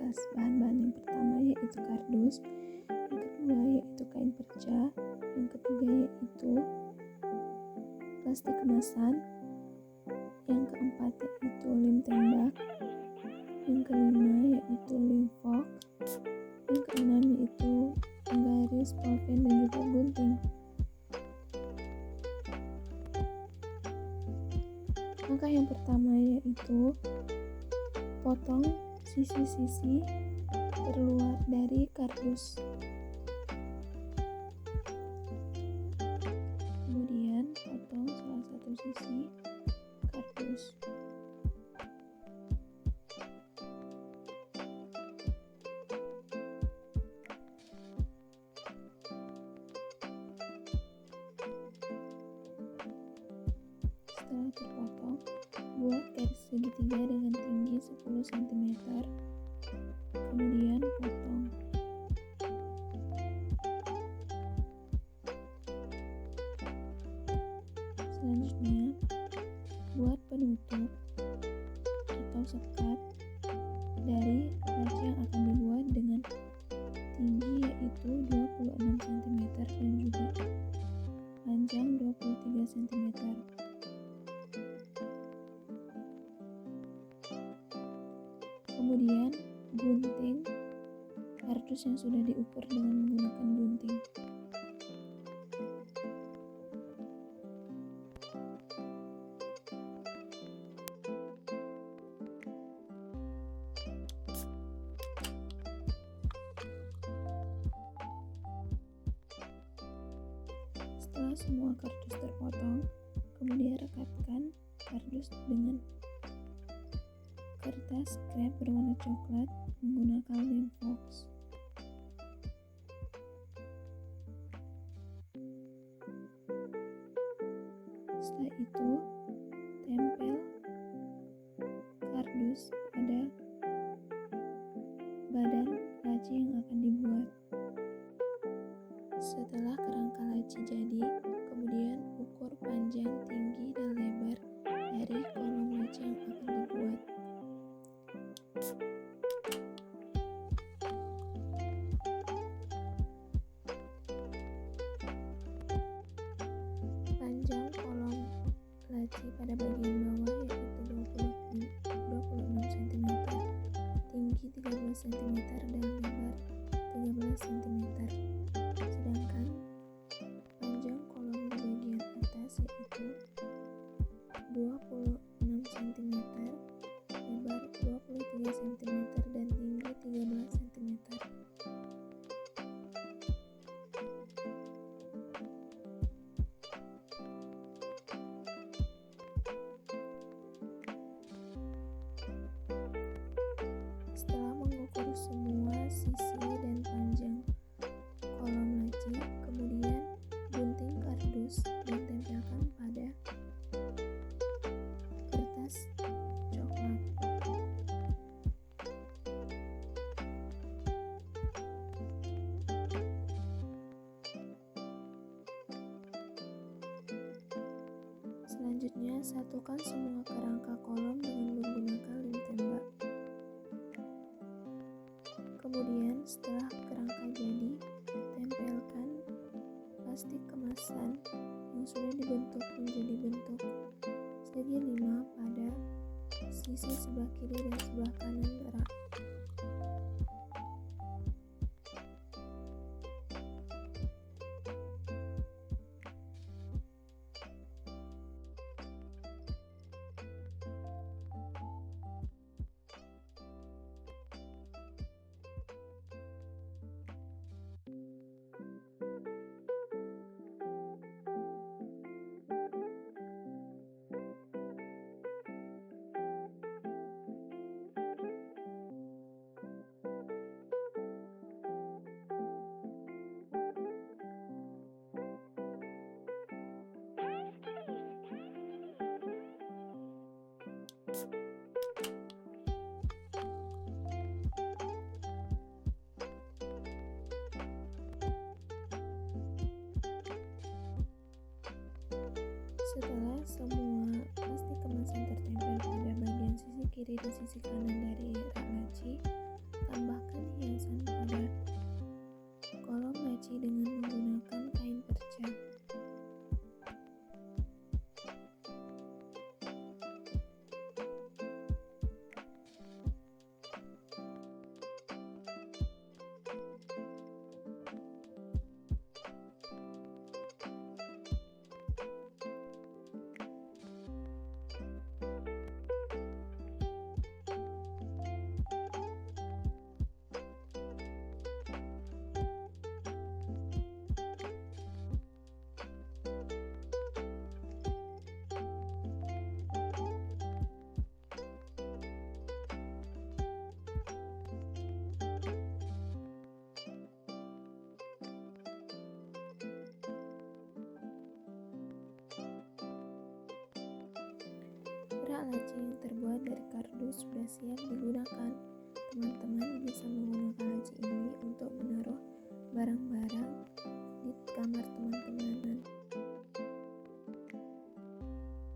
kertas. Bahan-bahan yang pertama yaitu kardus, yang kedua yaitu kain perca, yang ketiga yaitu plastik kemasan, yang keempat yaitu lem tembak, yang kelima yaitu lem fork, yang keenam yaitu penggaris, pulpen, dan juga gunting. Langkah yang pertama yaitu potong sisi-sisi terluar dari kardus. Kemudian potong salah satu sisi kardus. Setelah terpotong, buat garis segitiga dengan tinggi 10 cm. Kemudian potong. Selanjutnya, buat penutup atau sekat dari laci yang akan dibuat dengan tinggi yaitu 26 cm dan juga panjang 23 cm. Kemudian gunting kardus yang sudah diukur dengan menggunakan gunting. Setelah semua kardus terpotong, kemudian rekatkan kardus dengan kertas krep berwarna coklat menggunakan lem fox. Setelah itu, tempel kardus pada badan laci yang akan dibuat. Setelah kerangka laci jadi, kemudian ukur panjang, tinggi, dan lebar dari kolom laci yang akan dibuat. Panjang kolom laci pada bagian bawah yaitu 26 cm, tinggi 13 cm, dan lebar 13 cm. Sedangkan panjang kolom di bagian atas yaitu 26 cm, lebar 23 cm, dan tinggi 13 cm. Setelah mengukur semua sisi dan panjang kolom laci, kemudian gunting kardus dan tempelkan pada kertas coklat. Selanjutnya, satukan semua kerangka kolom dengan menggunakan lem tembak. Kemudian, setelah kerangka jadi, tempelkan plastik kemasan yang sudah dibentuk menjadi bentuk segi 5 pada sisi sebelah kiri dan sebelah kanan rak. Setelah semua plastik kemasan tertempel pada bagian sisi kiri dan sisi kanan dari rak laci, laci yang terbuat dari kardus sudah siap digunakan. Teman-teman bisa menggunakan